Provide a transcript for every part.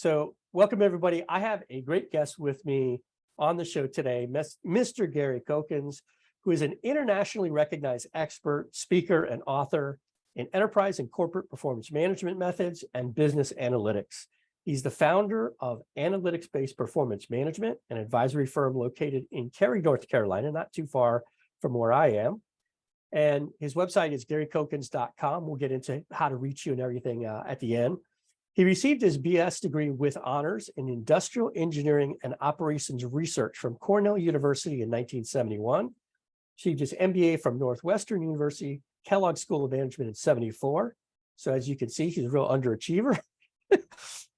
So welcome everybody. I have a great guest with me on the show today, Mr. Gary Cokins, who is an internationally recognized expert, speaker, and author in enterprise and corporate performance management methods and business analytics. He's the founder of analytics-based performance management, an advisory firm located in Cary, North Carolina, not too far from where I am. And his website is garycokins.com. We'll get into how to reach you and everything at the end. He received his BS degree with honors in industrial engineering and operations research from Cornell University in 1971. Achieved his MBA from Northwestern University, Kellogg School of Management in 74. So as you can see, he's a real underachiever.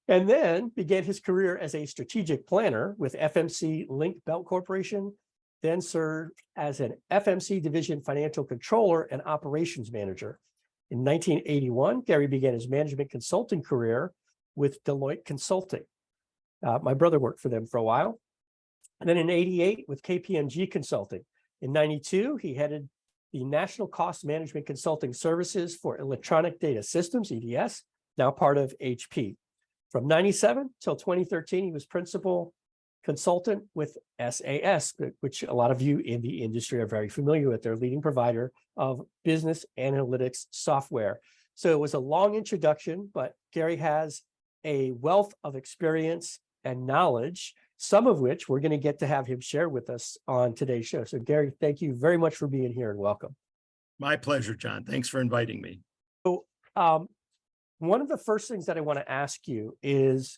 And then began his career as a strategic planner with FMC Link Belt Corporation, then served as an FMC division financial controller and operations manager. In 1981, Gary began his management consulting career with Deloitte Consulting. My brother worked for them for a while. And then in 88 with KPMG Consulting. In 92, he headed the National Cost Management Consulting Services for Electronic Data Systems, EDS, now part of HP. From 97 till 2013, he was principal consultant with SAS, which a lot of you in the industry are very familiar with. They're a leading provider of business analytics software. So it was a long introduction, but Gary has a wealth of experience and knowledge, some of which we're going to get to have him share with us on today's show. So Gary, thank you very much for being here and welcome. My pleasure, John. Thanks for inviting me. So one of the first things that I want to ask you is,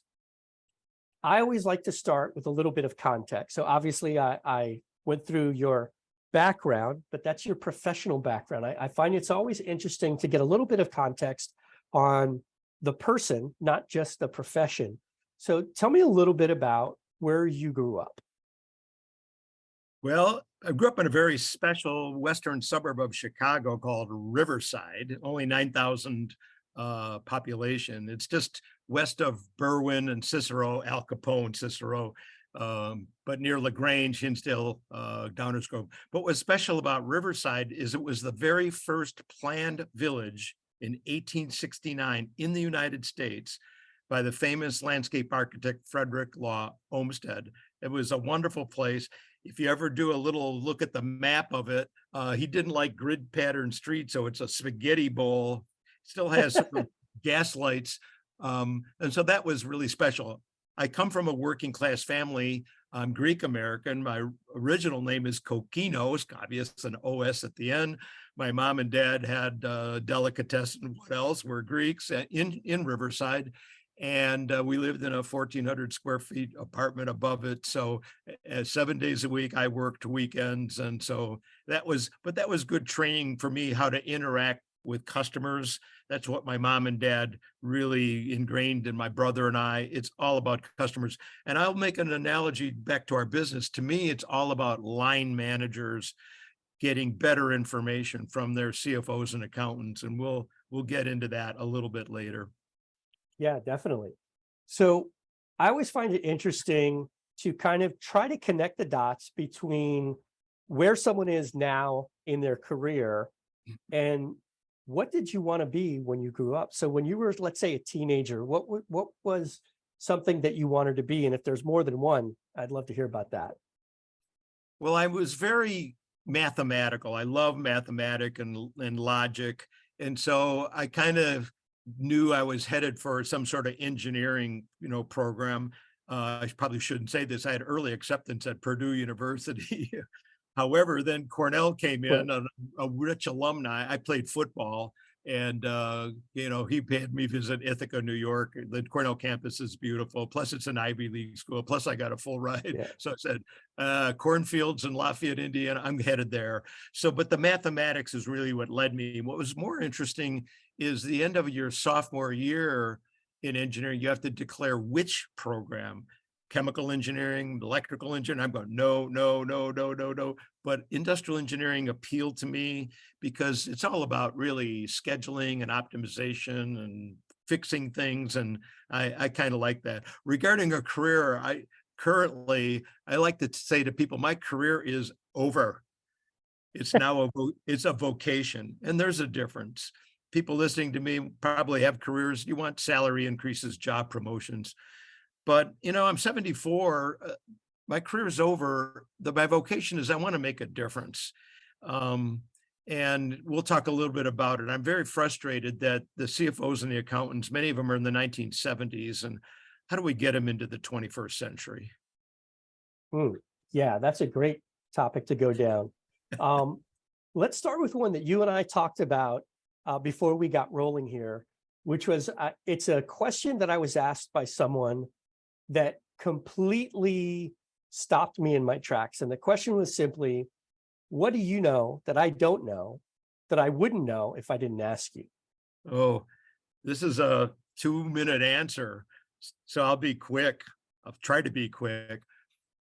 I always like to start with a little bit of context. So obviously I went through your background, but that's your professional background. I find it's always interesting to get a little bit of context on the person, not just the profession. So tell me a little bit about where you grew up. Well, I grew up in a very special western suburb of Chicago called Riverside, only 9,000 population. It's just west of Berwyn and Cicero, Al Capone, Cicero, but near LaGrange, Hinsdale, Downers Grove. But what's special about Riverside is it was the very first planned village in 1869 in the United States by the famous landscape architect Frederick Law Olmsted. It was a wonderful place. If you ever do a little look at the map of it, he didn't like grid pattern streets, so it's a spaghetti bowl. Still has gaslights. And so that was really special. I come from a working class family. I'm Greek American. My original name is Kokinos, obvious an OS at the end. My mom and dad had delicatessen, what else, were Greeks in Riverside. And we lived in a 1,400 square feet apartment above it. So 7 days a week, I worked weekends. And so that was good training for me, how to interact with customers. That's what my mom and dad really ingrained in my brother and I. It's all about customers. And I'll make an analogy back to our business. To me, it's all about line managers getting better information from their CFOs and accountants. And we'll get into that a little bit later. Yeah, definitely. So I always find it interesting to kind of try to connect the dots between where someone is now in their career and what did you want to be when you grew up? So when you were, let's say, a teenager, what was something that you wanted to be? And if there's more than one, I'd love to hear about that. Well, I was very mathematical. I love mathematics and logic. And so I kind of knew I was headed for some sort of engineering, program. I probably shouldn't say this. I had early acceptance at Purdue University. However, then Cornell came in, a rich alumni. I played football, and he had me visit Ithaca, New York. The Cornell campus is beautiful. Plus, it's an Ivy League school. Plus, I got a full ride. Yeah. So I said, cornfields in Lafayette, Indiana. I'm headed there. So, but the mathematics is really what led me. What was more interesting is the end of your sophomore year in engineering. You have to declare which program. Chemical engineering, electrical engineering. I'm going, no. But industrial engineering appealed to me because it's all about really scheduling and optimization and fixing things. And I kind of like that. Regarding a career, I like to say to people, my career is over. It's now it's a vocation. And there's a difference. People listening to me probably have careers. You want salary increases, job promotions. But, I'm 74. My career is over. My vocation is I want to make a difference. Um, and we'll talk a little bit about it. I'm very frustrated that the CFOs and the accountants, many of them are in the 1970s. And how do we get them into the 21st century? Mm, yeah, that's a great topic to go down. Um, let's start with one that you and I talked about before we got rolling here, which was it's a question that I was asked by someone that completely stopped me in my tracks. And the question was simply, what do you know that I don't know that I wouldn't know if I didn't ask you? Oh, this is a 2-minute answer. So I'll be quick. I'll try to be quick.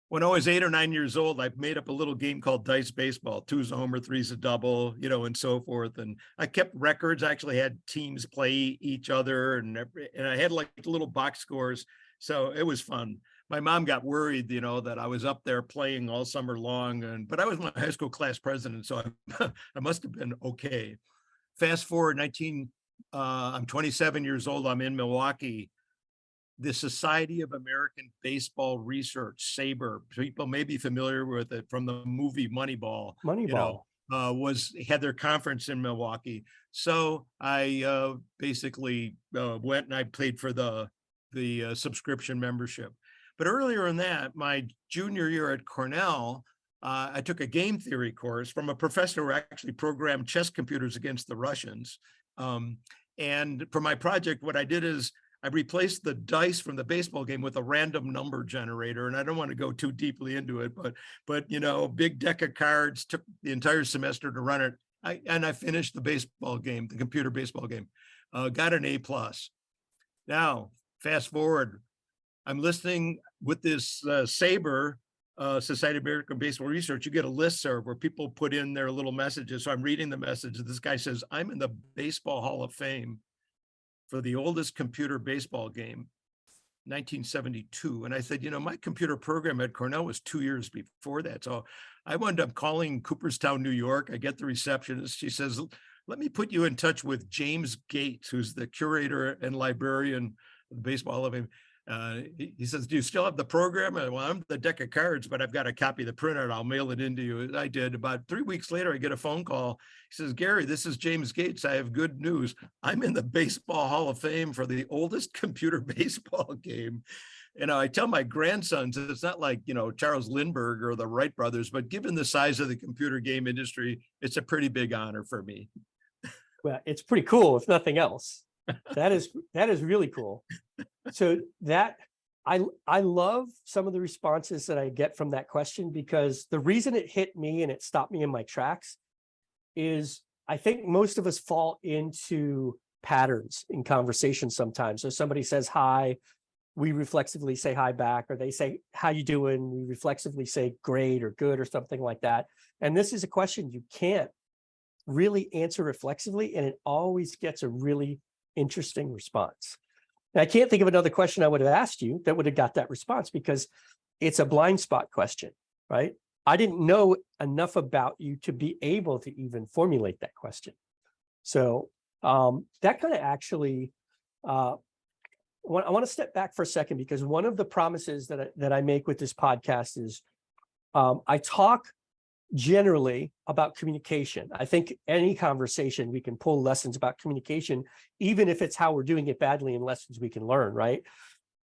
When I was 8 or 9 years old, I made up a little game called dice baseball. Two's a homer, three's a double, and so forth. And I kept records. I actually had teams play each other, and I had like little box scores. So it was fun. My mom got worried, that I was up there playing all summer long, but I was my high school class president, so I must have been okay. Fast forward I'm 27 years old. I'm in Milwaukee. The Society of American Baseball Research, SABR, people may be familiar with it from the movie Moneyball, Moneyball. had their conference in Milwaukee. So I basically went and I paid for the subscription membership. But earlier in that, my junior year at Cornell, I took a game theory course from a professor who actually programmed chess computers against the Russians. And for my project, what I did is I replaced the dice from the baseball game with a random number generator. And I don't want to go too deeply into it, but big deck of cards, took the entire semester to run it. I finished the baseball game, the computer baseball game, got an A+. Now, fast forward, I'm listening with this SABR, Society of American Baseball Research. You get a listserv where people put in their little messages. So I'm reading the message. This guy says, I'm in the Baseball Hall of Fame for the oldest computer baseball game, 1972. And I said, my computer program at Cornell was 2 years before that. So I wound up calling Cooperstown, New York. I get the receptionist. She says, let me put you in touch with James Gates, who's the curator and librarian of the Baseball Hall of Fame. He says, do you still have the program? Well, I'm the deck of cards, but I've got a copy of the printout. I'll mail it into you. I did. About 3 weeks later, I get a phone call. He says, Gary, this is James Gates. I have good news. I'm in the Baseball Hall of Fame for the oldest computer baseball game. I tell my grandsons, it's not like, Charles Lindbergh or the Wright brothers, but given the size of the computer game industry, it's a pretty big honor for me. Well, it's pretty cool, if nothing else. That is really cool. So that I love some of the responses that I get from that question, because the reason it hit me and it stopped me in my tracks is I think most of us fall into patterns in conversation sometimes. So somebody says hi, we reflexively say hi back, or they say, how you doing? We reflexively say great or good or something like that. And this is a question you can't really answer reflexively, and it always gets a really interesting response. Now, I can't think of another question I would have asked you that would have got that response, because it's a blind spot question, right? I didn't know enough about you to be able to even formulate that question. So that kind of actually, I want to step back for a second, because one of the promises that I make with this podcast is I talk generally about communication. I think any conversation we can pull lessons about communication, even if it's how we're doing it badly, and lessons we can learn, right?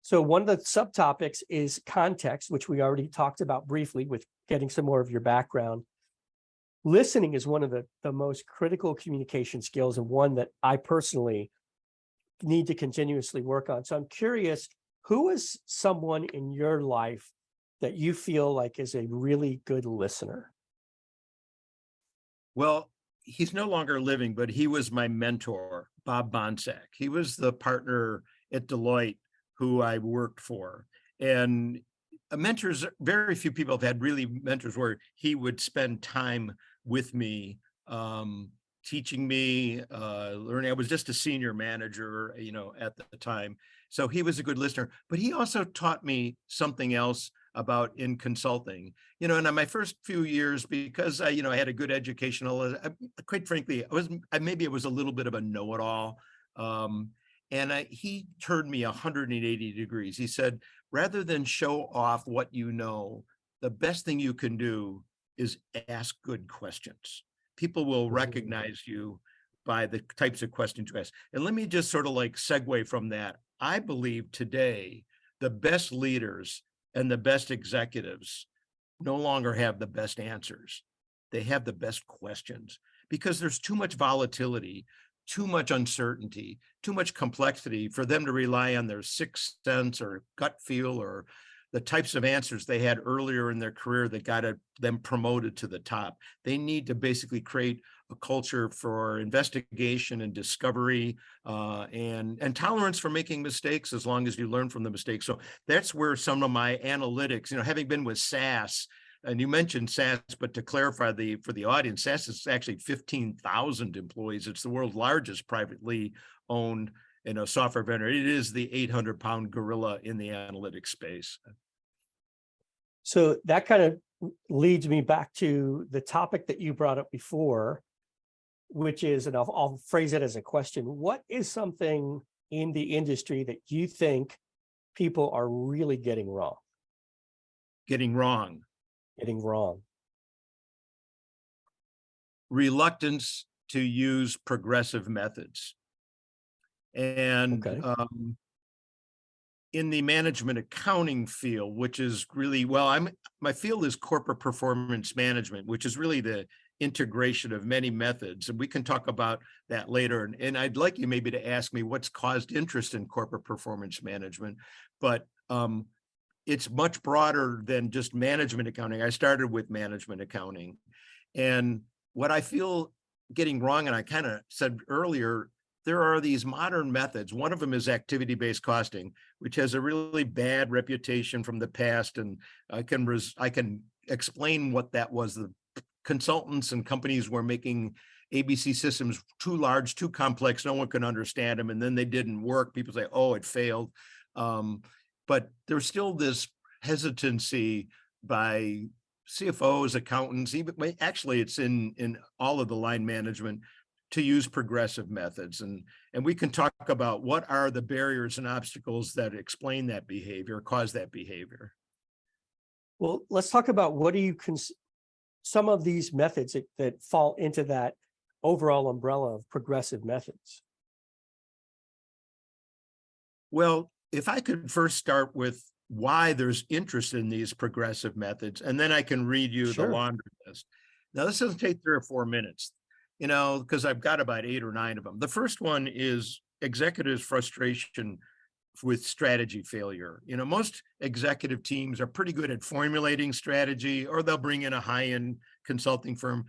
So one of the subtopics is context, which we already talked about briefly with getting some more of your background. Listening is one of the most critical communication skills, and one that I personally need to continuously work on. So I'm curious, who is someone in your life that you feel like is a really good listener? Well, he's no longer living, but he was my mentor, Bob Bonsack. He was the partner at Deloitte who I worked for. And mentors, very few people have had really mentors where he would spend time with me, teaching me, learning. I was just a senior manager, at the time. So he was a good listener, but he also taught me something else about in consulting, and in my first few years, because I had a good educational, quite frankly, maybe it was a little bit of a know-it-all. And he turned me 180 degrees. He said, rather than show off what you know, the best thing you can do is ask good questions. People will Mhm. recognize you by the types of questions you ask. And let me just sort of like segue from that. I believe today the best leaders and the best executives no longer have the best answers. They have the best questions because there's too much volatility, too much uncertainty, too much complexity for them to rely on their sixth sense or gut feel or the types of answers they had earlier in their career that got them promoted to the top. They need to basically create a culture for investigation and discovery, and tolerance for making mistakes as long as you learn from the mistakes. So that's where some of my analytics, having been with SAS, and you mentioned SAS, but to clarify for the audience, SAS is actually 15,000 employees. It's the world's largest privately owned software vendor. It is the 800-pound gorilla in the analytics space. So that kind of leads me back to the topic that you brought up before, which is, and I'll phrase it as a question. What is something in the industry that you think people are really getting wrong? Getting wrong. Getting wrong. Reluctance to use progressive methods. And Okay. in the management accounting field, which is really, my field is corporate performance management, which is really the integration of many methods. And we can talk about that later. And I'd like you maybe to ask me what's caused interest in corporate performance management, but it's much broader than just management accounting. I started with management accounting. And what I feel getting wrong, and I kind of said earlier, there are these modern methods. One of them is activity-based costing, which has a really bad reputation from the past. And I can explain what that was. The consultants and companies were making ABC systems too large, too complex. No one can understand them. And then they didn't work. People say, oh, it failed. But there's still this hesitancy by CFOs, accountants, even actually it's in all of the line management to use progressive methods. And we can talk about what are the barriers and obstacles that explain that behavior, cause that behavior. Well, let's talk about what do you some of these methods that fall into that overall umbrella of progressive methods. Well, if I could first start with why there's interest in these progressive methods, and then I can read you the Sure. laundry list. Now, this doesn't take 3 or 4 minutes, because I've got about 8 or 9 of them. The first one is executives' frustration with strategy failure. Most executive teams are pretty good at formulating strategy, or they'll bring in a high-end consulting firm.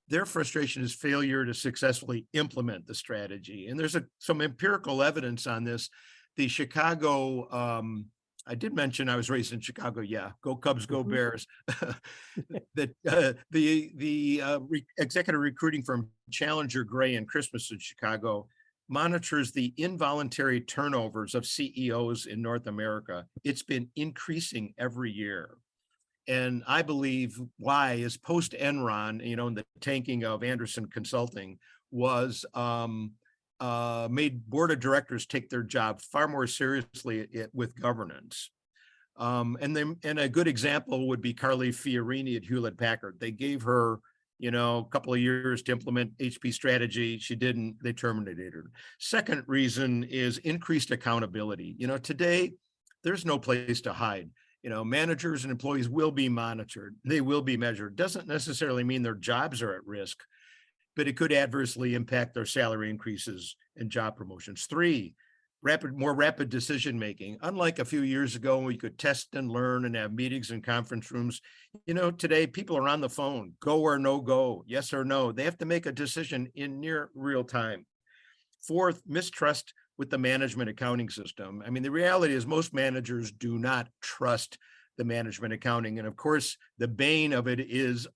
Their frustration is failure to successfully implement the strategy. And there's some empirical evidence on this. The Chicago, I did mention I was raised in Chicago. Yeah, go Cubs, go Mhm. Bears. That executive recruiting firm Challenger Gray and Christmas in Chicago monitors the involuntary turnovers of CEOs in North America. It's been increasing every year. And I believe why is post Enron, the tanking of Anderson Consulting was made board of directors take their job far more seriously with governance. And a good example would be Carly Fiorini at Hewlett Packard. They gave her, a couple of years to implement HP strategy. She didn't, they terminated her. Second reason is increased accountability. Today there's no place to hide. Managers and employees will be monitored. They will be measured. Doesn't necessarily mean their jobs are at risk, but it could adversely impact their salary increases and job promotions. 3, more rapid decision making. Unlike a few years ago when we could test and learn and have meetings in conference rooms, today people are on the phone, go or no go, yes or no. They have to make a decision in near real time. 4th, mistrust with the management accounting system. I mean, the reality is most managers do not trust the management accounting. And of course, the bane of it is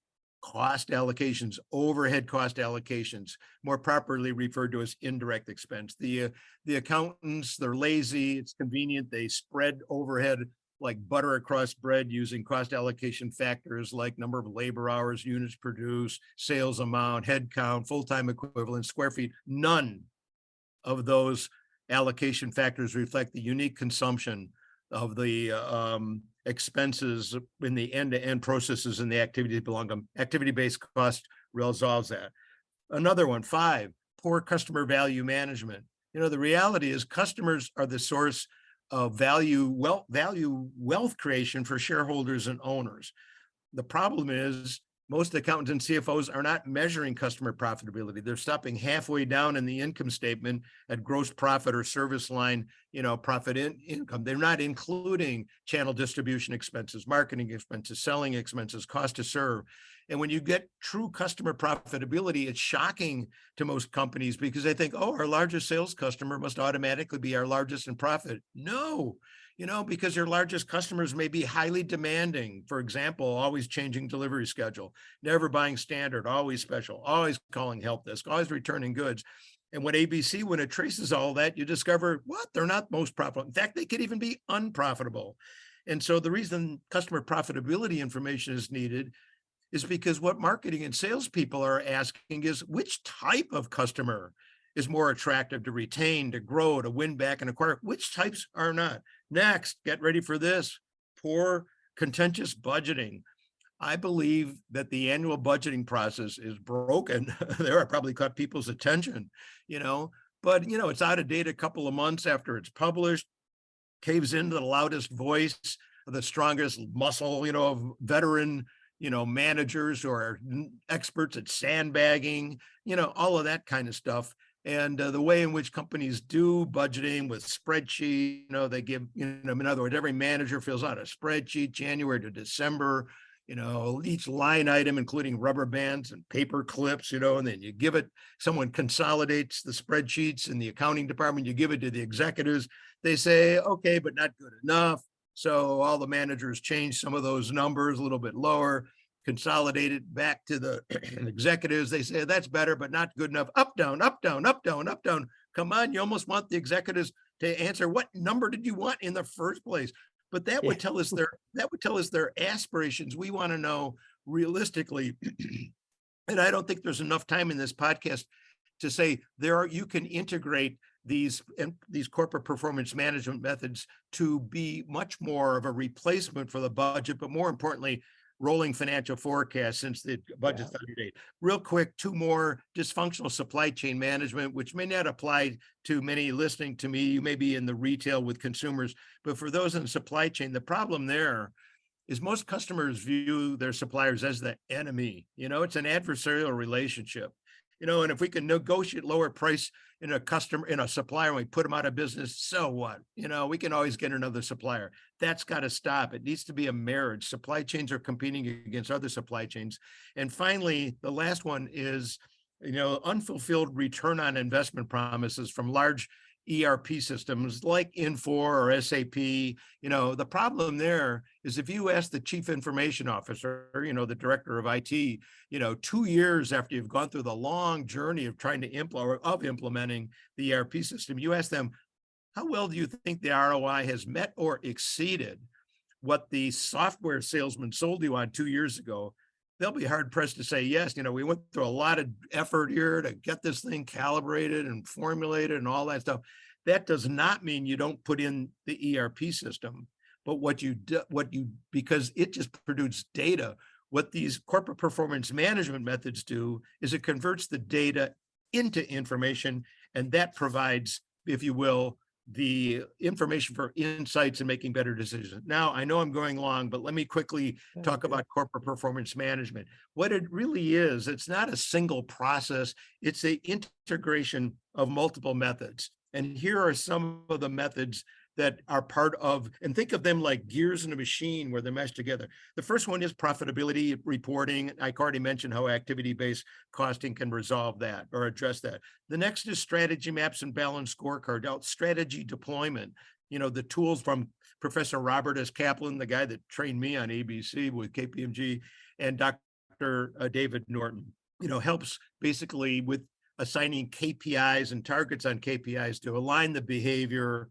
cost allocations, overhead cost allocations, more properly referred to as indirect expense. The accountants, they're lazy, it's convenient, they spread overhead like butter across bread using cost allocation factors like number of labor hours, units produced, sales amount, head count, full-time equivalent, square feet. None of those allocation factors reflect the unique consumption of the expenses in the end-to-end processes and the activities belong to them. Activity-based cost resolves that. Another one, 5, poor customer value management. The reality is customers are the source of wealth creation for shareholders and owners. The problem is most accountants and CFOs are not measuring customer profitability. They're stopping halfway down in the income statement at gross profit or service line, income. They're not including channel distribution expenses, marketing expenses, selling expenses, cost to serve. And when you get true customer profitability, it's shocking to most companies because they think, oh, our largest sales customer must automatically be our largest in profit. No, because your largest customers may be highly demanding. For example, always changing delivery schedule, never buying standard, always special, always calling help desk, always returning goods. And when it traces all that, you discover what? They're not most profitable. In fact, they could even be unprofitable. And so the reason customer profitability information is needed is because what marketing and salespeople are asking is which type of customer is more attractive to retain, to grow, to win back and acquire, which types are not. Next, get ready for this, poor contentious budgeting. I believe that the annual budgeting process is broken. There, I probably caught people's attention, but it's out of date a couple of months after it's published, caves into the loudest voice, the strongest muscle, of veteran, managers who are experts at sandbagging, all of that kind of stuff. And the way in which companies do budgeting with spreadsheet, they give, in other words, every manager fills out a spreadsheet, January to December, each line item, including rubber bands and paper clips, and then you give it, someone consolidates the spreadsheets in the accounting department, you give it to the executives. They say, okay, but not good enough. So all the managers change some of those numbers a little bit lower, consolidate it back to the executives. They say that's better, but not good enough. Up, down, up, down, up, down, up, down. Come on, you almost want the executives to answer what number did you want in the first place? But that would tell us their aspirations. We want to know realistically, and I don't think there's enough time in this podcast to say you can integrate these corporate performance management methods to be much more of a replacement for the budget, but more importantly, rolling financial forecast since the budget's out of date. Real quick, 2 more: dysfunctional supply chain management, which may not apply to many listening to me. You may be in the retail with consumers, but for those in the supply chain, the problem there is most customers view their suppliers as the enemy. It's an adversarial relationship. And if we can negotiate lower price in a supplier, and we put them out of business, so what? We can always get another supplier. That's got to stop. It needs to be a marriage. Supply chains are competing against other supply chains. And finally, the last one is, unfulfilled return on investment promises from large ERP systems like Infor or SAP. The problem there is if you ask the chief information officer, the director of IT, 2 years after you've gone through the long journey of trying to implementing the ERP system, you ask them, how well do you think the ROI has met or exceeded what the software salesman sold you on 2 years ago? They'll be hard pressed to say, yes, we went through a lot of effort here to get this thing calibrated and formulated and all that stuff. That does not mean you don't put in the ERP system, but because it just produces data, what these corporate performance management methods do is it converts the data into information, and that provides, if you will, the information for insights and making better decisions. Now, I know I'm going long, but let me quickly talk about corporate performance management. What it really is, it's not a single process. It's the integration of multiple methods. And here are some of the methods that are part of, and think of them like gears in a machine where they're meshed together. The first one is profitability reporting. I already mentioned how activity-based costing can resolve that or address that. The next is strategy maps and balanced scorecard, strategy deployment. The tools from Professor Robert S. Kaplan, the guy that trained me on ABC with KPMG, and Dr. David Norton, helps basically with assigning KPIs and targets on KPIs to align the behavior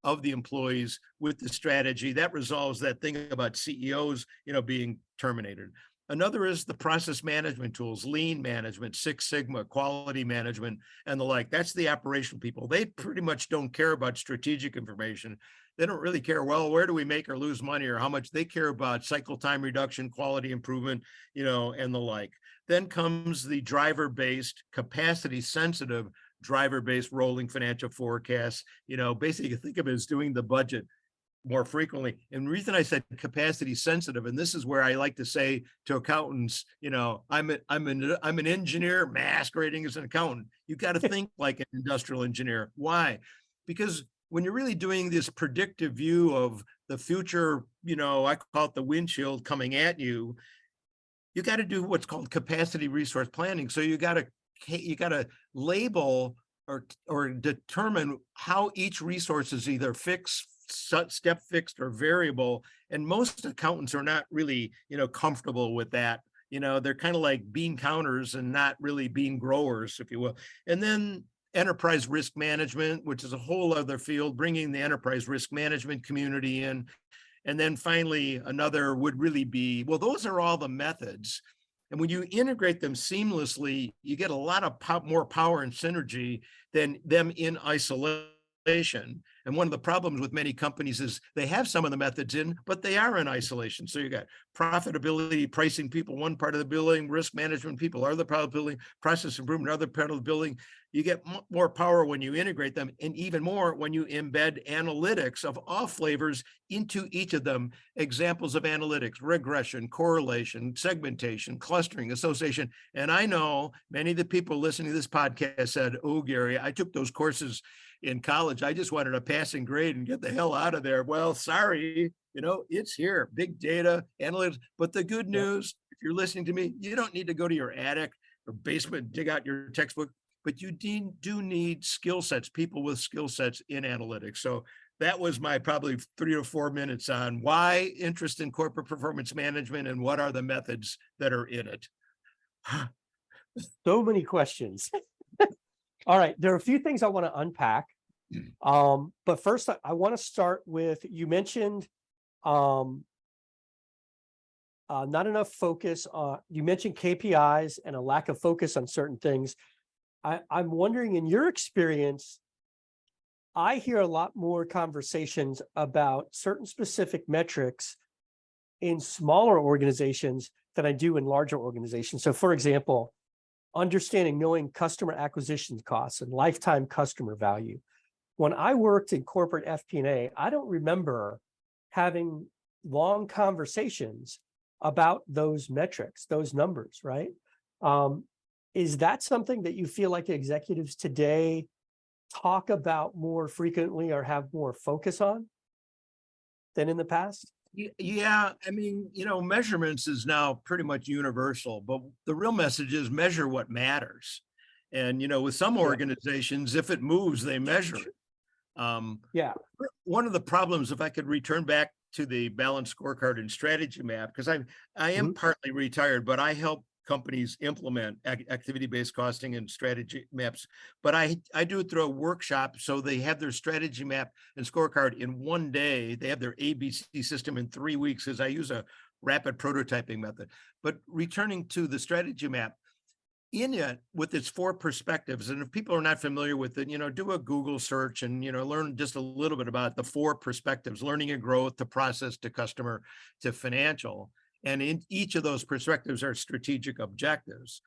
of the employees with the strategy. That resolves that thing about CEOs, being terminated. Another is the process management tools, lean management, Six Sigma, quality management, and the like. That's the operational people. They pretty much don't care about strategic information. They don't really care, well, where do we make or lose money or how much. They care about cycle time reduction, quality improvement, and the like. Then comes the driver-based, capacity-sensitive, driver-based rolling financial forecasts. Basically think of it as doing the budget more frequently. And the reason I said capacity sensitive, and this is where I like to say to accountants, I'm an engineer masquerading as an accountant. You got to think like an industrial engineer. Why? Because when you're really doing this predictive view of the future, I call it the windshield coming at you, you got to do what's called capacity resource planning. So you got to label or determine how each resource is either fixed, step fixed, or variable. And most accountants are not really, comfortable with that. They're kind of like bean counters and not really bean growers, if you will. And then enterprise risk management, which is a whole other field, bringing the enterprise risk management community in. And then finally, another would really be, well, those are all the methods. And when you integrate them seamlessly, you get a lot of more power and synergy than them in isolation. And one of the problems with many companies is they have some of the methods in, but they are in isolation. So you got profitability, pricing people, one part of the building, risk management people, other part of the building, process improvement, other part of the building. You get more power when you integrate them, and even more when you embed analytics of all flavors into each of them. Examples of analytics: regression, correlation, segmentation, clustering, association. And I know many of the people listening to this podcast said, oh, Gary, I took those courses in college. I just wanted a passing grade and get the hell out of there. Well, sorry, it's here, big data, analytics. But the good news, if you're listening to me, you don't need to go to your attic or basement, dig out your textbook, but you do need skill sets, people with skill sets in analytics. So that was my probably 3 or 4 minutes on why interest in corporate performance management and what are the methods that are in it. So many questions. All right, there are a few things I want to unpack. But first, I want to start with, you mentioned not enough focus on, you mentioned KPIs and a lack of focus on certain things. I'm wondering, in your experience, I hear a lot more conversations about certain specific metrics in smaller organizations than I do in larger organizations. So for example, knowing customer acquisition costs and lifetime customer value. When I worked in corporate FP&A, I don't remember having long conversations about those metrics, those numbers, right? Is that something that you feel like executives today talk about more frequently or have more focus on than in the past? Yeah, I mean, measurements is now pretty much universal, but the real message is measure what matters. And, with some organizations, if it moves, they measure it. One of the problems, if I could return back to the balanced scorecard and strategy map, because I am partly retired, but I help companies implement activity-based costing and strategy maps. But I do it through a workshop, so they have their strategy map and scorecard in one day. They have their ABC system in 3 weeks, because I use a rapid prototyping method. But returning to the strategy map, in it, with its 4 perspectives, and if people are not familiar with it, do a Google search and, learn just a little bit about the 4 perspectives: learning and growth, to process, to customer, to financial. And in each of those perspectives are strategic objectives.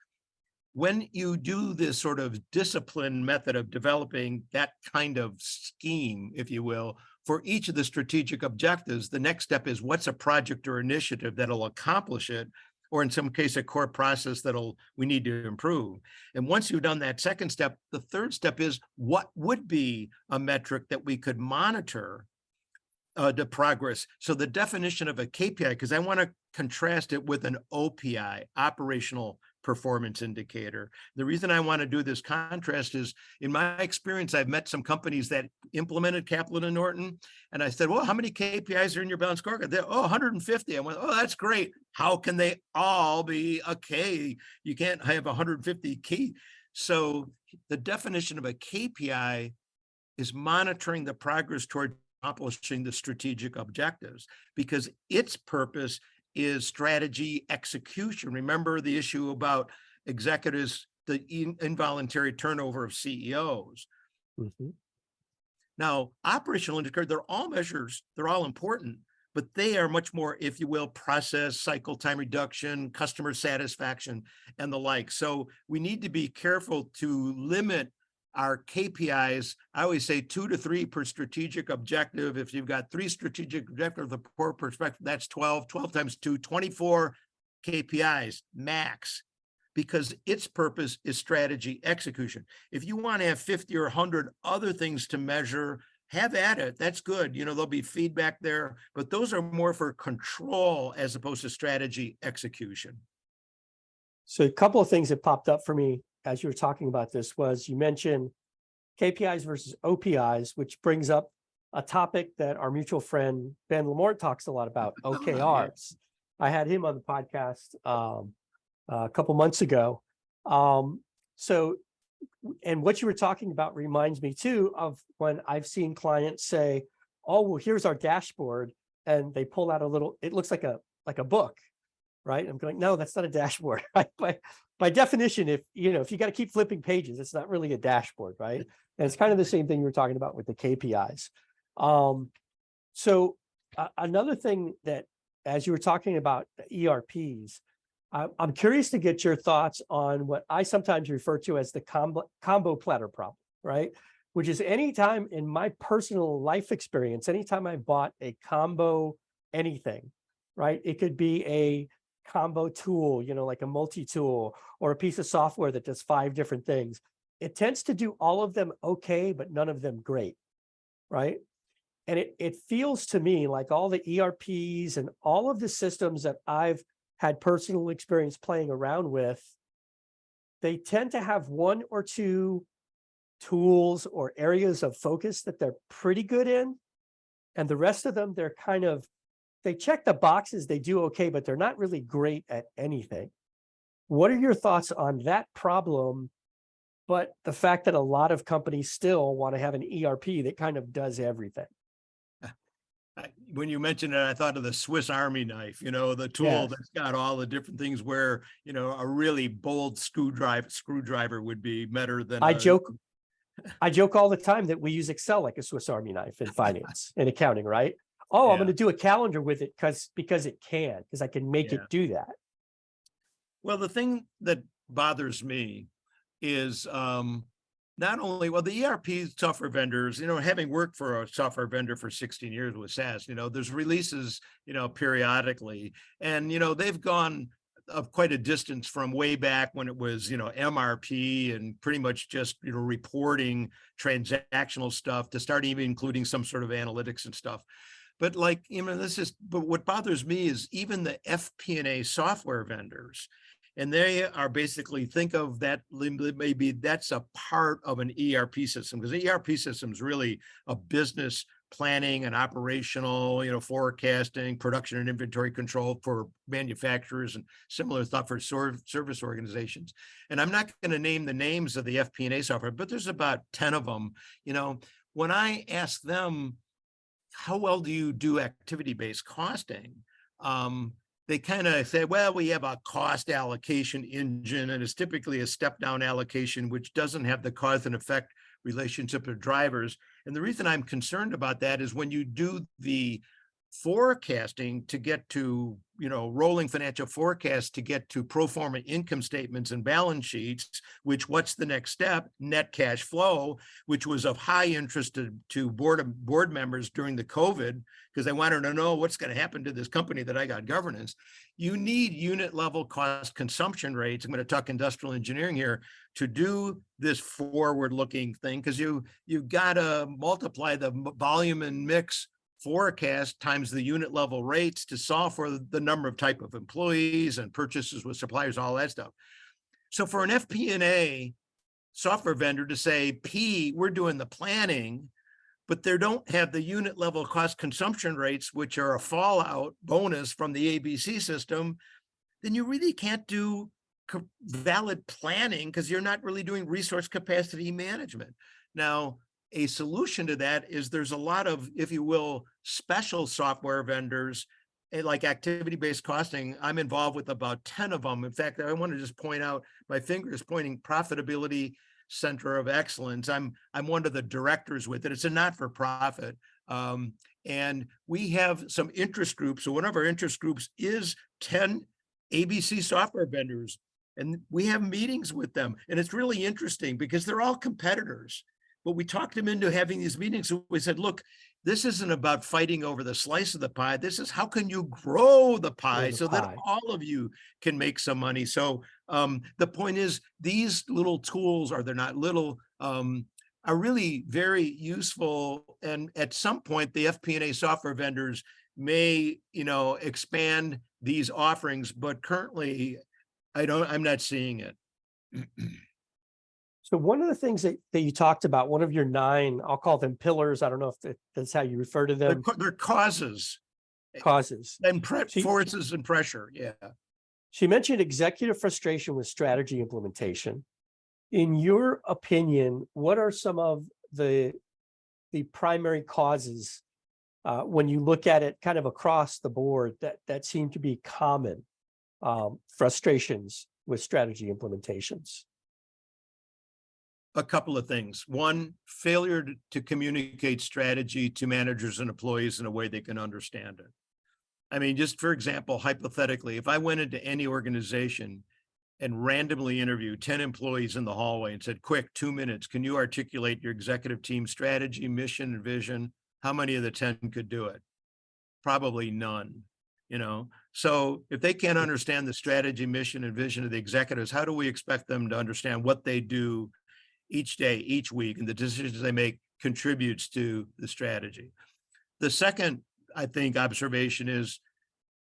When you do this sort of discipline method of developing that kind of scheme, if you will, for each of the strategic objectives, the next step is, what's a project or initiative that'll accomplish it? Or in some case, a core process we need to improve. And once you've done that second step, the third step is, what would be a metric that we could monitor the progress? So the definition of a KPI, because I want to contrast it with an OPI, operational performance indicator. The reason I want to do this contrast is, in my experience, I've met some companies that implemented Kaplan and Norton, and I said, well, how many KPIs are in your balanced scorecard? They're, 150. I went, oh, that's great. How can they all be a K? You can't have 150 key. So the definition of a KPI is monitoring the progress toward accomplishing the strategic objectives, because its purpose is strategy execution. Remember the issue about executives, the involuntary turnover of CEOs. Mhm. Now, operational indicators, they're all measures, they're all important, but they are much more, if you will, process, cycle time reduction, customer satisfaction, and the like. So we need to be careful to limit our KPIs. I always say 2 to 3 per strategic objective. If you've got 3 strategic objectives, the poor perspective, that's 12 times 2, 24 KPIs max, because its purpose is strategy execution. If you want to have 50 or 100 other things to measure, have at it. That's good. There'll be feedback there, but those are more for control as opposed to strategy execution. So a couple of things that popped up for me as you were talking about this was you mentioned KPIs versus OPIs, which brings up a topic that our mutual friend Ben Lamort talks a lot about, OKRs. I had him on the podcast a couple months ago. So, and what you were talking about reminds me too of when I've seen clients say, "Oh, well, here's our dashboard," and they pull out a little. It looks like a book, right? I'm going, no, that's not a dashboard. By definition, if you got to keep flipping pages, it's not really a dashboard, right? And it's kind of the same thing you were talking about with the KPIs. So another thing that, as you were talking about ERPs, I'm curious to get your thoughts on what I sometimes refer to as the combo platter problem, right? Which is anytime in my personal life experience, anytime I bought a combo anything, right? It could be a combo tool, like a multi-tool, or a piece of software that does 5 different things. It tends to do all of them okay, but none of them great, right? And it feels to me like all the ERPs and all of the systems that I've had personal experience playing around with, they tend to have 1 or 2 tools or areas of focus that they're pretty good in. And the rest of them, they check the boxes, they do okay, but they're not really great at anything. What are your thoughts on that problem? But the fact that a lot of companies still want to have an ERP that kind of does everything. When you mentioned it, I thought of the Swiss Army knife, the tool Yes. that's got all the different things where, a really bold screwdriver would be better than I joke all the time that we use Excel like a Swiss Army knife in finance and accounting, right? Oh, I'm going to do a calendar with it because I can make it do that. Well, the thing that bothers me is not only, well, the ERP software vendors, having worked for a software vendor for 16 years with SaaS, there's releases, periodically, and, they've gone of quite a distance from way back when it was, MRP and pretty much just, reporting transactional stuff to start even including some sort of analytics and stuff. But but what bothers me is even the FP&A software vendors, and they are basically, think of that, maybe that's a part of an ERP system, because the ERP system is really a business planning and operational, forecasting, production and inventory control for manufacturers, and similar stuff for service organizations. And I'm not going to name the names of the FP&A software, but there's about 10 of them. When I ask them, how well do you do activity-based costing? They kind of say, well, we have a cost allocation engine, and it's typically a step-down allocation, which doesn't have the cause and effect relationship of drivers. And the reason I'm concerned about that is when you do the forecasting to get to, rolling financial forecasts to get to pro forma income statements and balance sheets, which what's the next step? Net cash flow, which was of high interest to board members during the COVID, because they wanted to know what's going to happen to this company that I got governance. You need unit level cost consumption rates. I'm going to talk industrial engineering here to do this forward looking thing, because you've got to multiply the volume and mix forecast times the unit level rates to solve for the number of type of employees and purchases with suppliers, all that stuff. So for an FP&A software vendor to say, we're doing the planning, but they don't have the unit level cost consumption rates, which are a fallout bonus from the ABC system, then you really can't do valid planning, because you're not really doing resource capacity management. Now, a solution to that is there's a lot of, if you will, special software vendors like activity-based costing, I'm involved with about 10 of them. In fact, I want to just point out, my finger is pointing Profitability Center of Excellence. I'm one of the directors with it. It's a not-for-profit. And we have some interest groups. So one of our interest groups is 10 ABC software vendors. And we have meetings with them. And it's really interesting because they're all competitors. But we talked them into having these meetings. So we said, look, this isn't about fighting over the slice of the pie. This is how can you grow the pie so that all of you can make some money. So the point is, these little tools, or they're not little, are really very useful. And at some point, the FP&A software vendors may, expand these offerings, but currently, I'm not seeing it. So one of the things that you talked about, one of your 9, I'll call them pillars. I don't know if that's how you refer to them. They're causes. Causes. And forces and pressure. Yeah. She mentioned executive frustration with strategy implementation. In your opinion, what are some of the primary causes when you look at it kind of across the board that seem to be common frustrations with strategy implementations? A couple of things. One, failure to communicate strategy to managers and employees in a way they can understand it. I mean, just for example, hypothetically, if I went into any organization and randomly interviewed 10 employees in the hallway and said, quick, 2 minutes, can you articulate your executive team strategy, mission, and vision? How many of the 10 could do it? Probably none. So if they can't understand the strategy, mission, and vision of the executives, how do we expect them to understand what they do each day, each week, and the decisions they make contributes to the strategy? The second, I think, observation is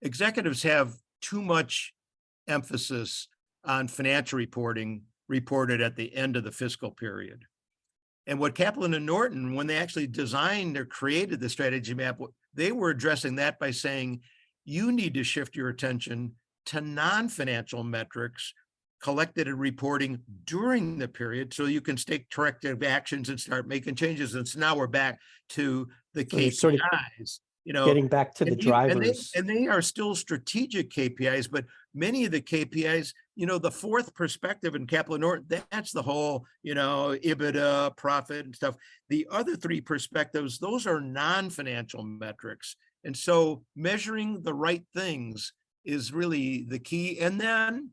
executives have too much emphasis on financial reporting reported at the end of the fiscal period. And what Kaplan and Norton, when they actually designed or created the strategy map, they were addressing that by saying, you need to shift your attention to non-financial metrics collected and reporting during the period so you can take corrective actions and start making changes. And so now we're back to the KPIs, sort of getting back to the drivers. And they are still strategic KPIs, but many of the KPIs, the fourth perspective in Kaplan Norton, that's the whole, EBITDA, profit and stuff. The other 3 perspectives, those are non-financial metrics. And so measuring the right things is really the key. And then,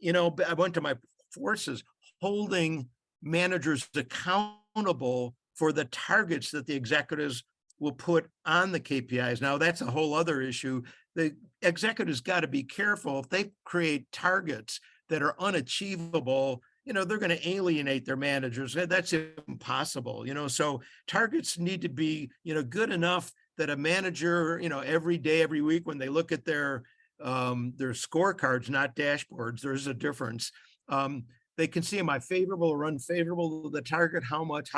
I went to my forces, holding managers accountable for the targets that the executives will put on the KPIs. Now, that's a whole other issue. The executives got to be careful. If they create targets that are unachievable, they're going to alienate their managers. That's impossible. So targets need to be, good enough that a manager, every day, every week, when they look at their scorecards, not dashboards, there's a difference. They can see, am I favorable or unfavorable to the target? How much?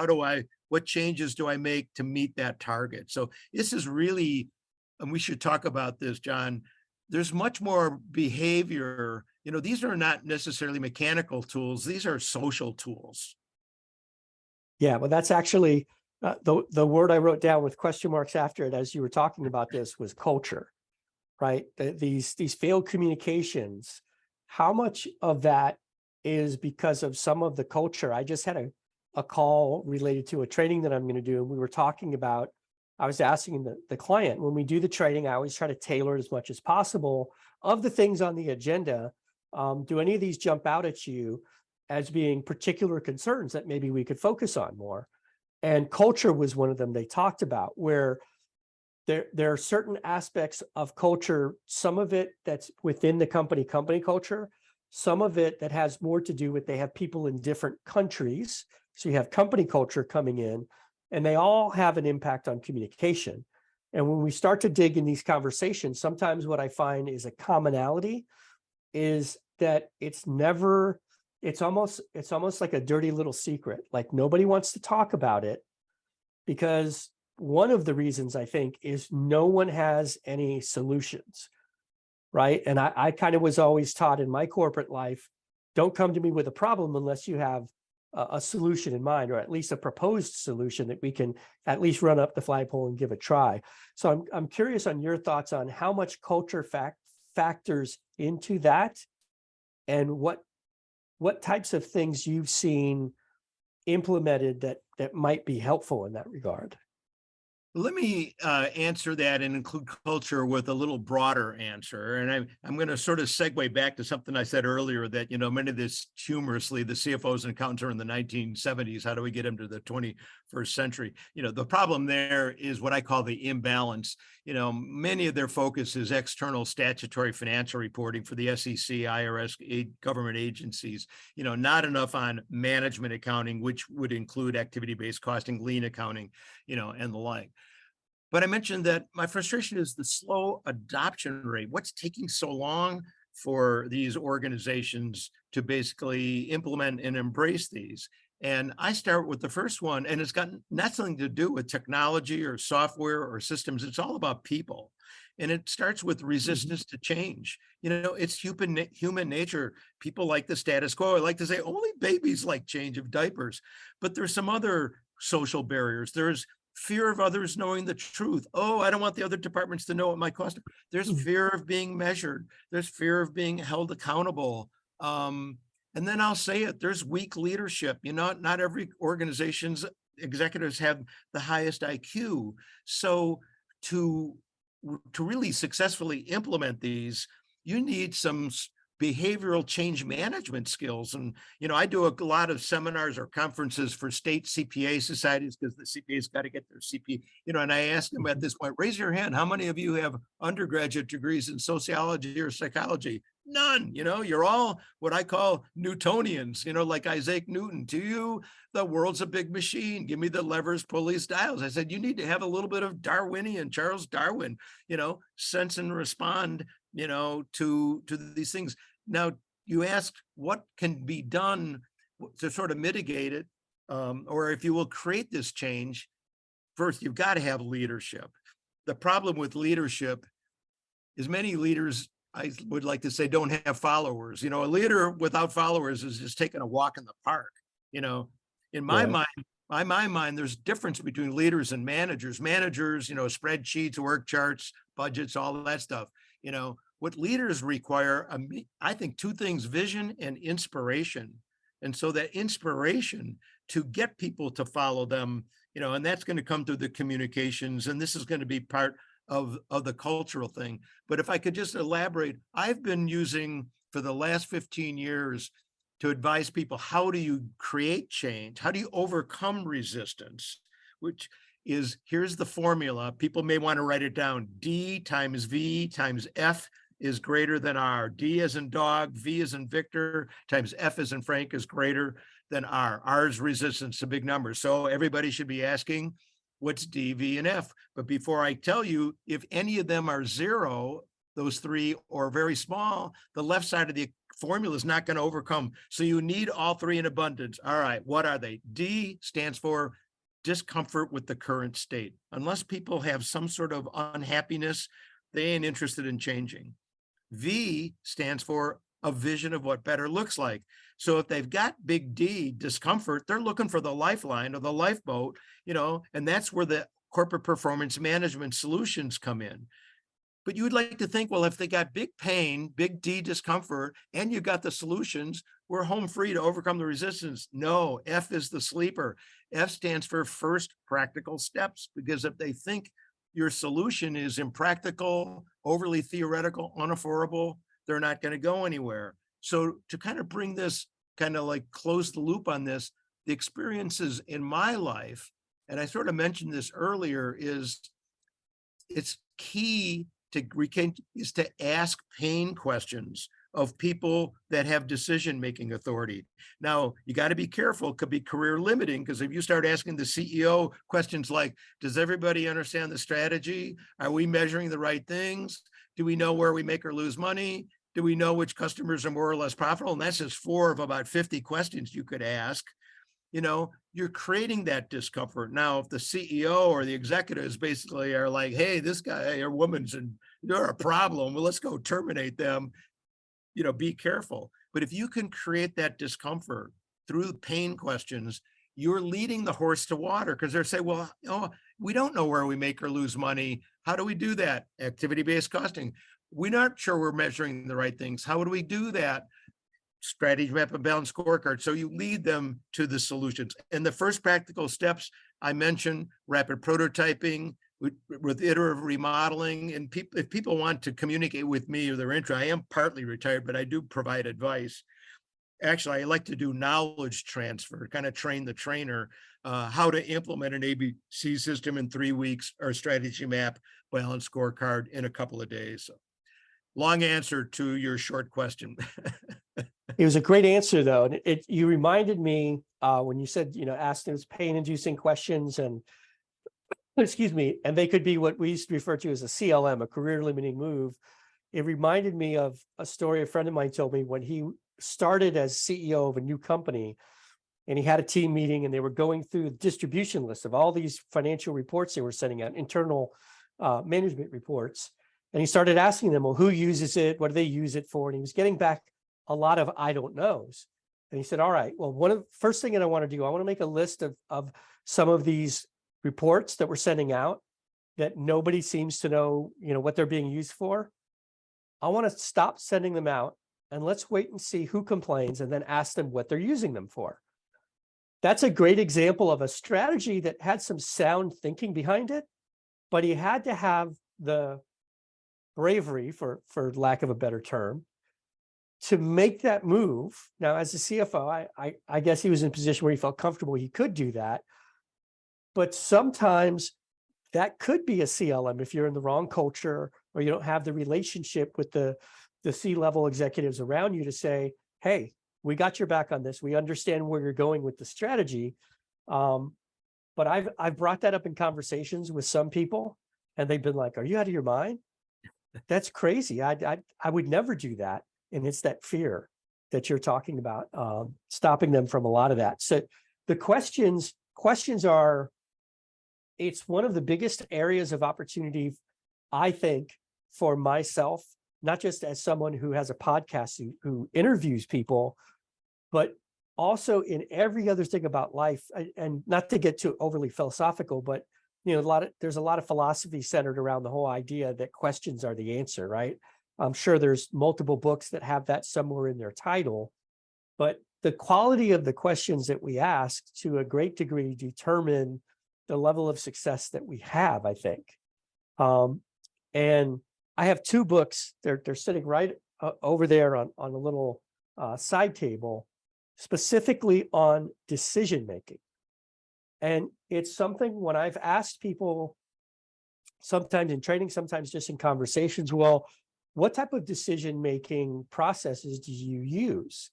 What changes do I make to meet that target? So this is really, and we should talk about this, John, there's much more behavior. These are not necessarily mechanical tools. These are social tools. Yeah, well, that's actually the word I wrote down with question marks after it as you were talking about this was culture, right? These failed communications, how much of that is because of some of the culture? I just had a call related to a training that I'm going to do. And we were talking about, I was asking the client, when we do the training, I always try to tailor as much as possible of the things on the agenda. Do any of these jump out at you as being particular concerns that maybe we could focus on more? And culture was one of them they talked about, where there are certain aspects of culture, some of it that's within the company culture, some of it that has more to do with they have people in different countries. So you have company culture coming in, and they all have an impact on communication. And when we start to dig in these conversations, sometimes what I find is a commonality is that it's almost like a dirty little secret. Like nobody wants to talk about it because one of the reasons I think is no one has any solutions, right? And I kind of was always taught in my corporate life, don't come to me with a problem unless you have a solution in mind, or at least a proposed solution that we can at least run up the flagpole and give a try. So I'm curious on your thoughts on how much culture factors into that, and what types of things you've seen implemented that might be helpful in that regard. Let me answer that and include culture with a little broader answer. And I'm going to sort of segue back to something I said earlier that, many of this humorously, the CFOs and accountants are in the 1970s. How do we get them to the 21st century? The problem there is what I call the imbalance. Many of their focus is external statutory financial reporting for the SEC, IRS, government agencies, not enough on management accounting, which would include activity-based costing, lean accounting, and the like. But I mentioned that my frustration is the slow adoption rate. What's taking so long for these organizations to basically implement and embrace these? And I start with the first one, and it's got nothing to do with technology or software or systems. It's all about people. And it starts with resistance to change. It's human nature. People like the status quo. I like to say only babies like change of diapers, but there's some other social barriers. There's fear of others knowing the truth. Oh, I don't want the other departments to know what my cost. There's fear of being measured. There's fear of being held accountable. And then I'll say it, there's weak leadership. Not every organization's executives have the highest IQ. So to really successfully implement these, you need some behavioral change management skills. And, I do a lot of seminars or conferences for state CPA societies because the CPA's got to get their CPA, and I ask them at this point, raise your hand. How many of you have undergraduate degrees in sociology or psychology? None. You're all what I call Newtonians, like Isaac Newton. To you, the world's a big machine. Give me the levers, pulleys, dials. I said, you need to have a little bit of Darwinian, Charles Darwin, sense and respond, to these things. Now, you asked what can be done to sort of mitigate it, or if you will create this change. First, you've got to have leadership. The problem with leadership is many leaders, I would like to say, don't have followers. A leader without followers is just taking a walk in the park. In my mind, there's a difference between leaders and managers. Managers, spreadsheets, work charts, budgets, all of that stuff. What leaders require, I think, two things: vision and inspiration. And so that inspiration to get people to follow them, and that's going to come through the communications. And this is going to be part of the cultural thing. But if I could just elaborate, I've been using for the last 15 years to advise people, how do you create change? How do you overcome resistance? Which is, here's the formula. People may want to write it down. D times V times F is greater than R. D as in dog, V as in Victor, times F as in Frank is greater than R. R's resistance to big numbers. So everybody should be asking, what's D, V, and F? But before I tell you, if any of them are zero, those three, or very small, the left side of the formula is not going to overcome. So you need all three in abundance. All right, what are they? D stands for discomfort with the current state. Unless people have some sort of unhappiness, they ain't interested in changing. V stands for a vision of what better looks like. So if they've got big D, discomfort, they're looking for the lifeline or the lifeboat, and that's where the corporate performance management solutions come in. But you would like to think, well, if they got big pain, big D discomfort, and you got the solutions, we're home free to overcome the resistance. No, F is the sleeper. F stands for first practical steps, because if they think your solution is impractical, overly theoretical, unaffordable, they're not going to go anywhere. So to kind of bring this, kind of like close the loop on this, the experiences in my life, and I sort of mentioned this earlier, is it's key is to ask pain questions of people that have decision-making authority. Now, you got to be careful. It could be career limiting, because if you start asking the CEO questions like, does everybody understand the strategy? Are we measuring the right things? Do we know where we make or lose money? Do we know which customers are more or less profitable? And that's just 4 of about 50 questions you could ask. You're creating that discomfort. Now, if the CEO or the executives basically are like, hey, this guy or woman's and they're a problem, well, let's go terminate them, be careful. But if you can create that discomfort, through pain questions, you're leading the horse to water, because they're saying, well, oh, we don't know where we make or lose money. How do we do that? Activity-based costing. We're not sure we're measuring the right things. How do we do that? Strategy map and balanced scorecard. So you lead them to the solutions. And the first practical steps I mentioned, rapid prototyping with iterative remodeling. And if people want to communicate with me or their interest, I am partly retired, but I do provide advice. Actually, I like to do knowledge transfer, kind of train the trainer, how to implement an ABC system in 3 weeks, or strategy map, balanced scorecard in a couple of days. So, long answer to your short question. It was a great answer, though. And you reminded me when you said, ask those pain-inducing questions, and excuse me, and they could be what we used to refer to as a CLM, a career-limiting move. It reminded me of a story a friend of mine told me when he started as CEO of a new company, and he had a team meeting, and they were going through the distribution list of all these financial reports they were sending out, internal management reports. And he started asking them, well, who uses it? What do they use it for? And he was getting back a lot of I don't knows. And he said, all right, well, first thing that I want to do, I want to make a list of some of these reports that we're sending out that nobody seems to know, what they're being used for. I want to stop sending them out, and let's wait and see who complains, and then ask them what they're using them for. That's a great example of a strategy that had some sound thinking behind it, but he had to have the bravery, for lack of a better term, to make that move. Now, as a CFO, I guess he was in a position where he felt comfortable he could do that. But sometimes that could be a CLM if you're in the wrong culture, or you don't have the relationship with the C-level executives around you to say, hey, we got your back on this. We understand where you're going with the strategy. But I've brought that up in conversations with some people, and they've been like, are you out of your mind? That's crazy. I would never do that. And it's that fear that you're talking about, stopping them from a lot of that. So the questions are, it's one of the biggest areas of opportunity, I think, for myself, not just as someone who has a podcast who interviews people, but also in every other thing about life. And not to get too overly philosophical, but there's a lot of philosophy centered around the whole idea that questions are the answer, right? I'm sure there's multiple books that have that somewhere in their title, but the quality of the questions that we ask to a great degree determine the level of success that we have, I think. And I have 2 books. They're sitting right over there on a little side table, specifically on decision making. And it's something when I've asked people, sometimes in training, sometimes just in conversations, well, what type of decision-making processes do you use?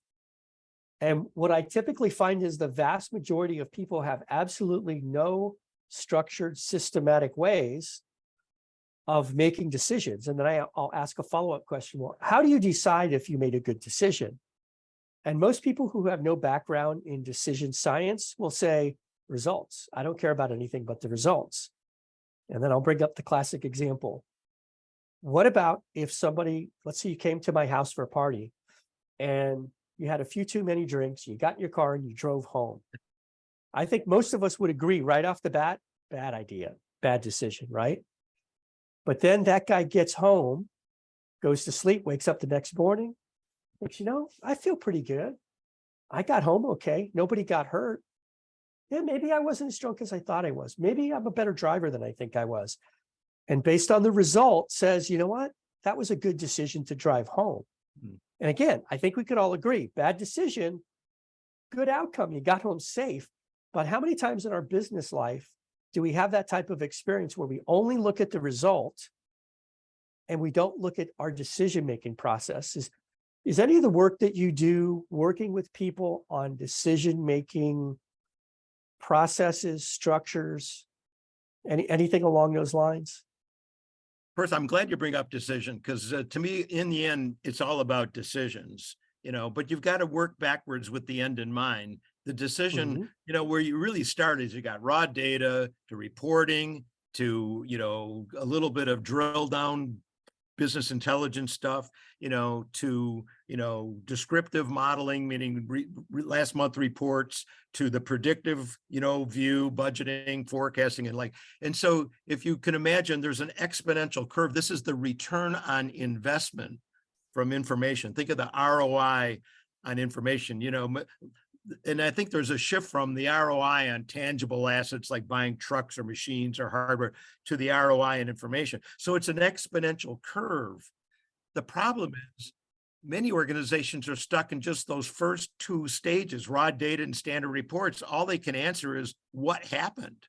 And what I typically find is the vast majority of people have absolutely no structured, systematic ways of making decisions. And then I'll ask a follow-up question. Well, how do you decide if you made a good decision? And most people who have no background in decision science will say, results. I don't care about anything but the results. And then I'll bring up the classic example. What about if somebody, let's say you came to my house for a party and you had a few too many drinks, you got in your car and you drove home. I think most of us would agree right off the bat, bad idea, bad decision, right? But then that guy gets home, goes to sleep, wakes up the next morning, thinks, I feel pretty good. I got home okay. Nobody got hurt. Yeah, maybe I wasn't as drunk as I thought I was. Maybe I'm a better driver than I think I was. And based on the result says, you know what? That was a good decision to drive home. Mm. And again, I think we could all agree, bad decision, good outcome. You got home safe. But how many times in our business life do we have that type of experience where we only look at the result and we don't look at our decision-making process? Is any of the work that you do working with people on decision-making processes, structures, anything along those lines? First, I'm glad you bring up decision, because to me, in the end, it's all about decisions, but you've got to work backwards with the end in mind. The decision, where you really start is you got raw data to reporting to, a little bit of drill down business intelligence stuff, to, descriptive modeling, meaning last month reports, to the predictive, view, budgeting, forecasting, and so if you can imagine, there's an exponential curve. This is the return on investment from information. Think of the ROI on information, and I think there's a shift from the ROI on tangible assets like buying trucks or machines or hardware to the ROI in information. So it's an exponential curve. The problem is many organizations are stuck in just those first two stages, raw data and standard reports. All they can answer is what happened,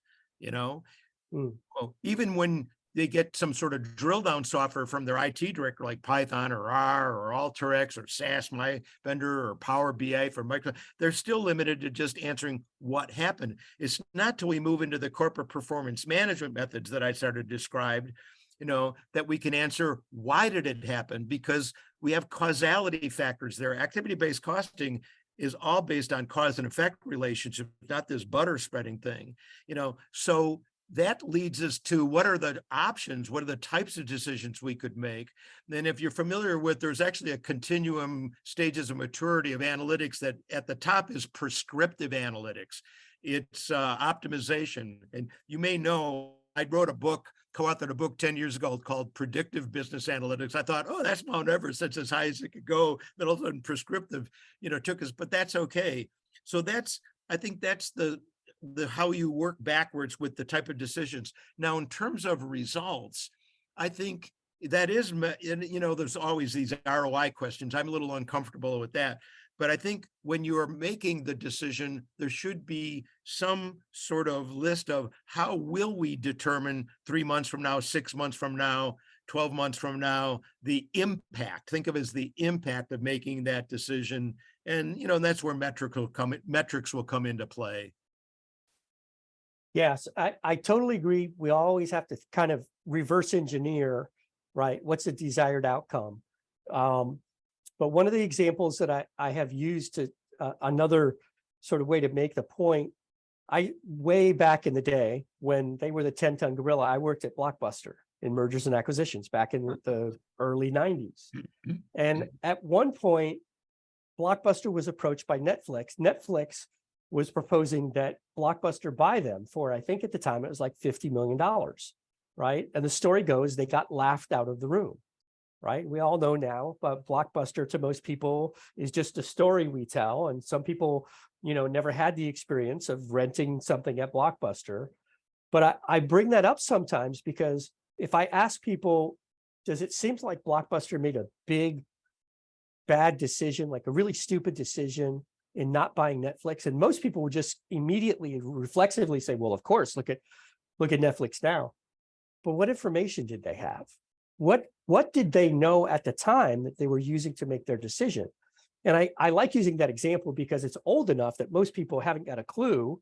Well, even when they get some sort of drill down software from their IT director, like Python or R or Alteryx or SAS, my vendor, or Power BI for Microsoft, they're still limited to just answering what happened. It's not till we move into the corporate performance management methods that I started to describe, that we can answer why did it happen, because we have causality factors there. Activity-based costing is all based on cause and effect relationship, not this butter spreading thing, so that leads us to what are the options, what are the types of decisions we could make. Then if you're familiar with, there's actually a continuum stages of maturity of analytics that at the top is prescriptive analytics. It's optimization. And you may know, I wrote a book, co-authored a book 10 years ago called Predictive Business Analytics. I thought, oh, that's Mount Everest, that's as high as it could go. Then all of a sudden prescriptive, took us, but that's okay. So I think that's the how you work backwards with the type of decisions. Now, in terms of results, I think that is, there's always these ROI questions. I'm a little uncomfortable with that. But I think when you are making the decision, there should be some sort of list of how will we determine 3 months from now, 6 months from now, 12 months from now, the impact. Think of it as the impact of making that decision. And, that's where metrics will come into play. Yes, I totally agree. We always have to kind of reverse engineer, right? What's the desired outcome? But one of the examples that I have used to another sort of way to make the point, way back in the day when they were the 10-ton gorilla, I worked at Blockbuster in mergers and acquisitions back in the early 90s. And at one point, Blockbuster was approached by Netflix. Netflix was proposing that Blockbuster buy them for, I think at the time it was like $50 million, right? And the story goes, they got laughed out of the room, right? We all know now, but Blockbuster to most people is just a story we tell. And some people, never had the experience of renting something at Blockbuster. But I bring that up sometimes because if I ask people, does it seem like Blockbuster made a big, bad decision, like a really stupid decision in not buying Netflix? And most people would just immediately reflexively say, well, of course, look at Netflix now. But what information did they have? What did they know at the time that they were using to make their decision? And I like using that example because it's old enough that most people haven't got a clue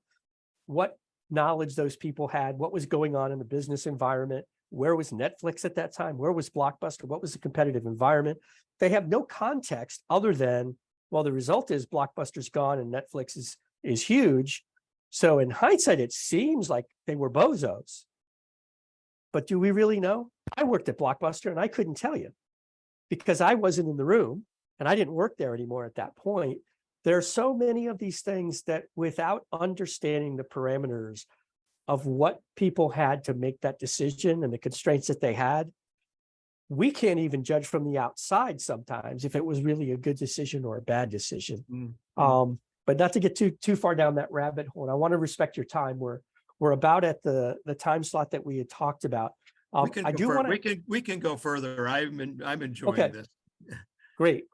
what knowledge those people had, what was going on in the business environment, where was Netflix at that time, where was Blockbuster, what was the competitive environment. They have no context other than, well, the result is Blockbuster's gone and Netflix is huge. So in hindsight, it seems like they were bozos. But do we really know? I worked at Blockbuster and I couldn't tell you because I wasn't in the room and I didn't work there anymore at that point. There are so many of these things that without understanding the parameters of what people had to make that decision and the constraints that they had, we can't even judge from the outside sometimes if it was really a good decision or a bad decision. Mm-hmm. But not to get too far down that rabbit hole. And I want to respect your time. We're about at the time slot that we had talked about. We can go further. I'm enjoying this. Great.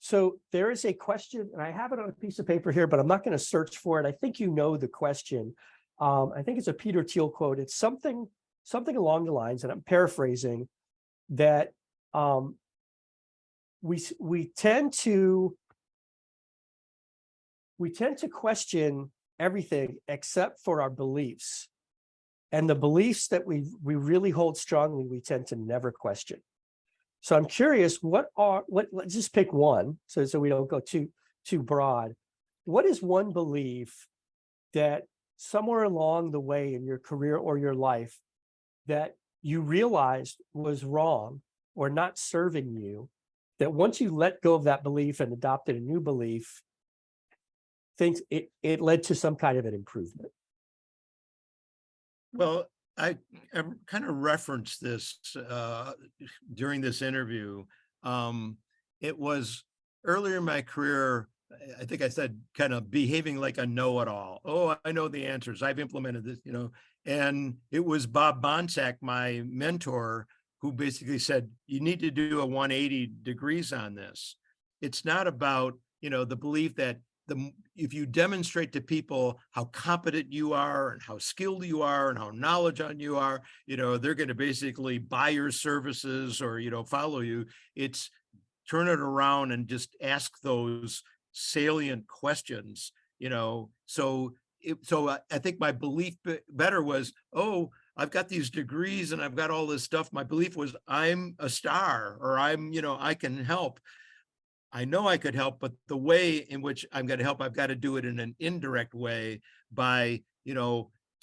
So there is a question, and I have it on a piece of paper here, but I'm not going to search for it. I think you know the question. I think it's a Peter Thiel quote. It's something along the lines, and I'm paraphrasing, that we tend to question everything except for our beliefs. And the beliefs that we really hold strongly, we tend to never question. So I'm curious, let's just pick one so we don't go too broad. What is one belief that somewhere along the way in your career or your life that you realized was wrong or not serving you, that once you let go of that belief and adopted a new belief, it led to some kind of an improvement. Well, I kind of referenced this during this interview. Um, it was earlier in my career. I think I said kind of behaving like a know-it-all. Oh, I know the answers. I've implemented this, and it was Bob Bonsack, my mentor, who basically said, you need to do a 180 degrees on this. It's not about, the belief that if you demonstrate to people how competent you are and how skilled you are and how knowledgeable you are, they're going to basically buy your services or, follow you. It's turn it around and just ask those salient questions, I think my belief better was, oh, I've got these degrees and I've got all this stuff. My belief was I'm a star, or I can help. I know I could help, but the way in which I'm going to help, I've got to do it in an indirect way by,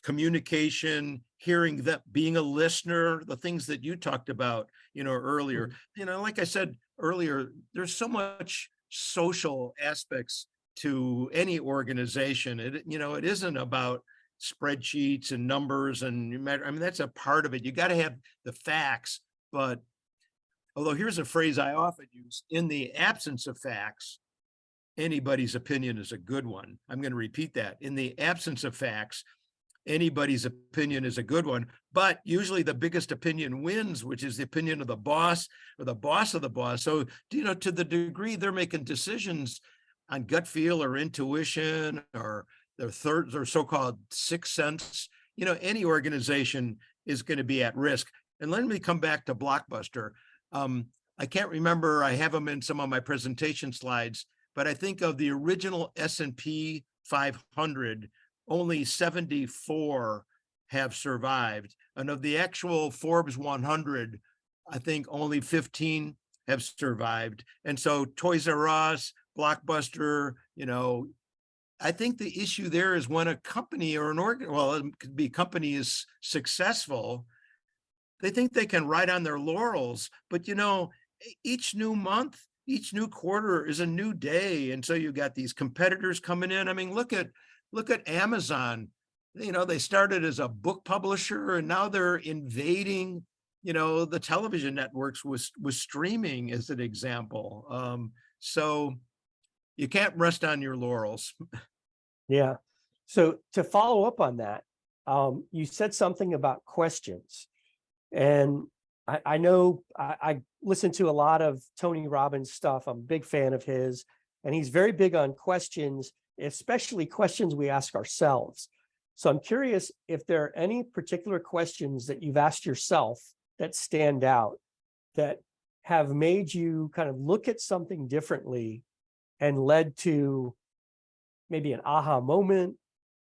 communication, hearing that, being a listener, the things that you talked about, earlier. Like I said earlier, there's so much social aspects to any organization. It isn't about spreadsheets and numbers and that's a part of it. You got to have the facts, but although here's a phrase I often use: in the absence of facts, anybody's opinion is a good one. I'm going to repeat that. In the absence of facts, anybody's opinion is a good one, but usually the biggest opinion wins, which is the opinion of the boss or the boss of the boss. So, to the degree they're making decisions on gut feel or intuition or their so-called sixth sense, any organization is going to be at risk. And let me come back to Blockbuster. I can't remember, I have them in some of my presentation slides, but I think of the original S&P 500, only 74 have survived. And of the actual Forbes 100, I think only 15 have survived. And so Toys R Us, Blockbuster, I think the issue there is when a company or it could be company is successful, they think they can ride on their laurels, but each new month, each new quarter is a new day. And so you got these competitors coming in. I mean, look at Amazon. They started as a book publisher and now they're invading, the television networks with streaming as an example. So you can't rest on your laurels. Yeah. So to follow up on that, you said something about questions. And I know I listen to a lot of Tony Robbins stuff. I'm a big fan of his, and he's very big on questions, especially questions we ask ourselves. So I'm curious if there are any particular questions that you've asked yourself that stand out, that have made you kind of look at something differently and led to maybe an aha moment,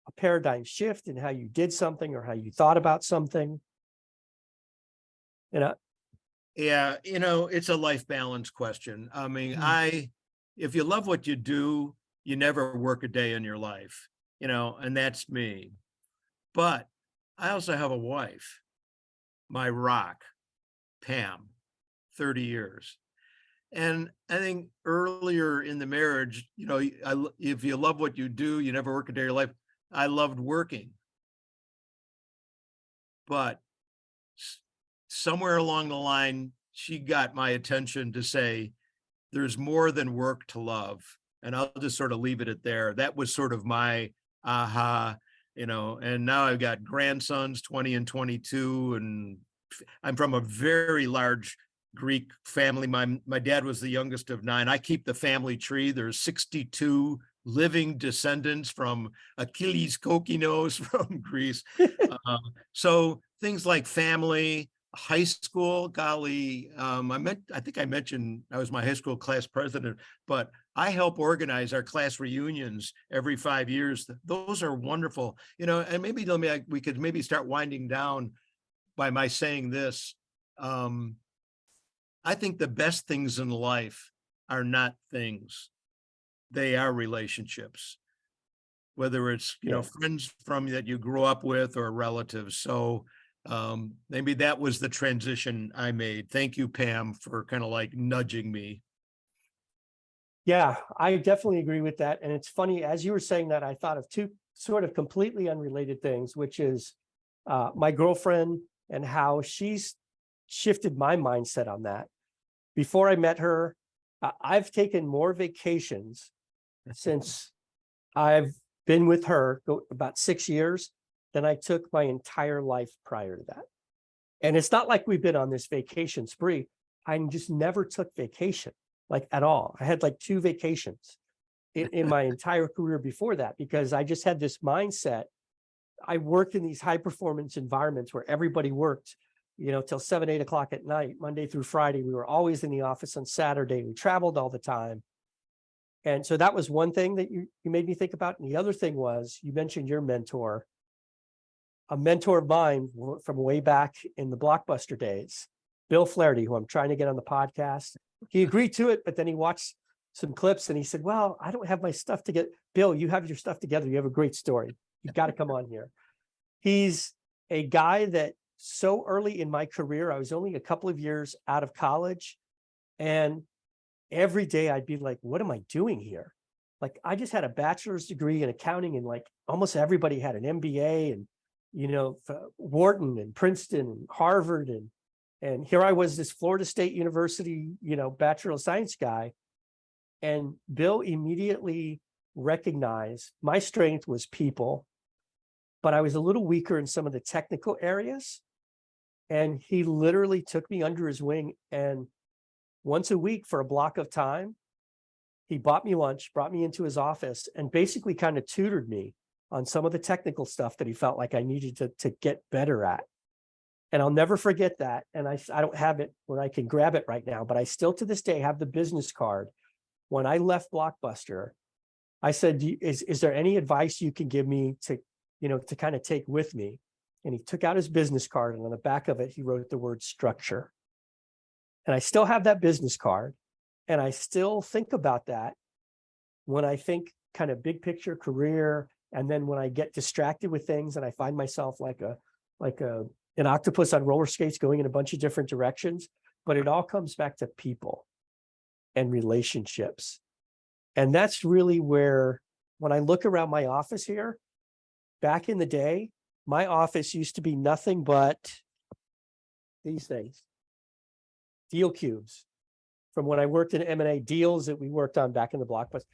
a paradigm shift in how you did something or how you thought about something. Yeah, it's a life balance question. I mean, if you love what you do, you never work a day in your life, and that's me. But I also have a wife, my rock, Pam, 30 years. And I think earlier in the marriage, if you love what you do, you never work a day in your life. I loved working. But somewhere along the line, she got my attention to say, there's more than work to love. And I'll just sort of leave it at there. That was sort of my aha, and now I've got grandsons, 20 and 22, and I'm from a very large Greek family. My dad was the youngest of 9. I keep the family tree. There's 62 living descendants from Achilles Kokinos from Greece. So things like family, high school, golly, I think I mentioned I was my high school class president, but I help organize our class reunions every 5 years. Those are wonderful, and maybe we could maybe start winding down by my saying this. I think the best things in life are not things. They are relationships, whether it's, friends from that you grew up with or relatives. So Maybe that was the transition I made. Thank you, Pam, for kind of like nudging me. Yeah, I definitely agree with that. And it's funny, as you were saying that, I thought of two sort of completely unrelated things, which is my girlfriend and how she's shifted my mindset on that. Before I met her, I've taken more vacations since I've been with her, about 6 years, than I took my entire life prior to that. And it's not like we've been on this vacation spree. I just never took vacation, like at all. I had like 2 vacations in my entire career before that, because I just had this mindset. I worked in these high performance environments where everybody worked, till 7, 8 o'clock at night, Monday through Friday. We were always in the office on Saturday. We traveled all the time. And so that was one thing that you made me think about. And the other thing was, you mentioned your mentor. A mentor of mine from way back in the Blockbuster days, Bill Flaherty, who I'm trying to get on the podcast. He agreed to it, but then he watched some clips and he said, well, I don't have my stuff together. Bill, you have your stuff together. You have a great story. You've got to come on here. He's a guy that so early in my career, I was only a couple of years out of college. And every day I'd be like, what am I doing here? Like, I just had a bachelor's degree in accounting, and like almost everybody had an MBA, and Wharton and Princeton and Harvard, and here I was, this Florida State University, Bachelor of Science guy. And Bill immediately recognized my strength was people, but I was a little weaker in some of the technical areas. And he literally took me under his wing, and once a week for a block of time, he bought me lunch, brought me into his office, and basically kind of tutored me on some of the technical stuff that he felt like I needed to get better at. And I'll never forget that. And I don't have it where I can grab it right now, but I still to this day have the business card. When I left Blockbuster, I said, is there any advice you can give me to kind of take with me? And he took out his business card, and on the back of it, he wrote the word structure. And I still have that business card. And I still think about that when I think kind of big picture career. And then when I get distracted with things and I find myself like an octopus on roller skates going in a bunch of different directions, but it all comes back to people and relationships. And that's really where, when I look around my office here, back in the day, my office used to be nothing but these things, deal cubes from when I worked in M&A, deals that we worked on back in the Blockbuster.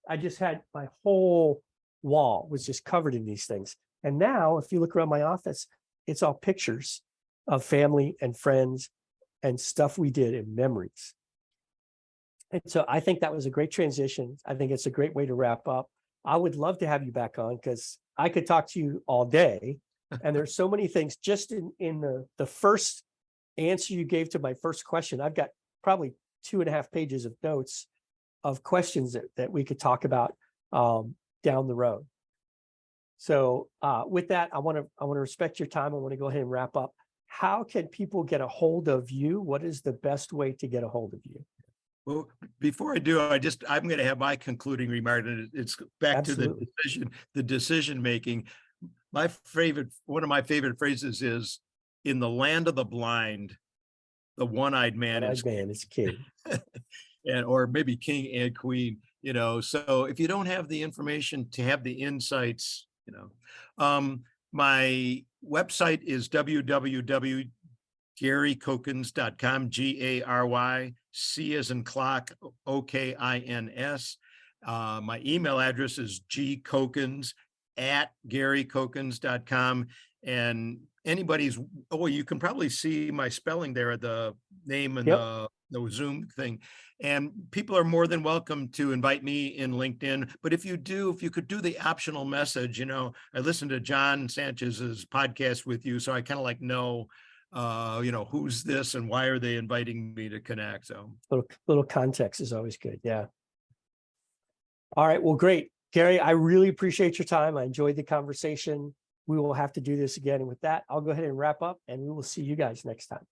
I just had my whole wall was just covered in these things. And now if you look around my office, it's all pictures of family and friends and stuff we did and memories. And so I think that was a great transition. I think it's a great way to wrap up. I would love to have you back on, because I could talk to you all day. And there's so many things just in the first answer you gave to my first question. I've got probably 2.5 pages of notes of questions that we could talk about down the road. So with that, I want to respect your time. I want to go ahead and wrap up. How can people get a hold of you? What is the best way to get a hold of you? Well, before I do, I'm going to have my concluding remark, and it's back Absolutely. to the decision making. One of my favorite phrases is, in the land of the blind, the one-eyed man is king. or maybe king and queen, so if you don't have the information to have the insights, my website is www.garycokins.com, GARY, C as in clock, OKINS. My email address is gcokins@garycokins.com. And you can probably see my spelling there at the name and the Zoom thing. And people are more than welcome to invite me in LinkedIn. But if you could do the optional message, I listened to John Sanchez's podcast with you, so I kind of know, who's this and why are they inviting me to connect? So little context is always good. Yeah. All right. Well, great. Gary, I really appreciate your time. I enjoyed the conversation. We will have to do this again. And with that, I'll go ahead and wrap up, and we will see you guys next time.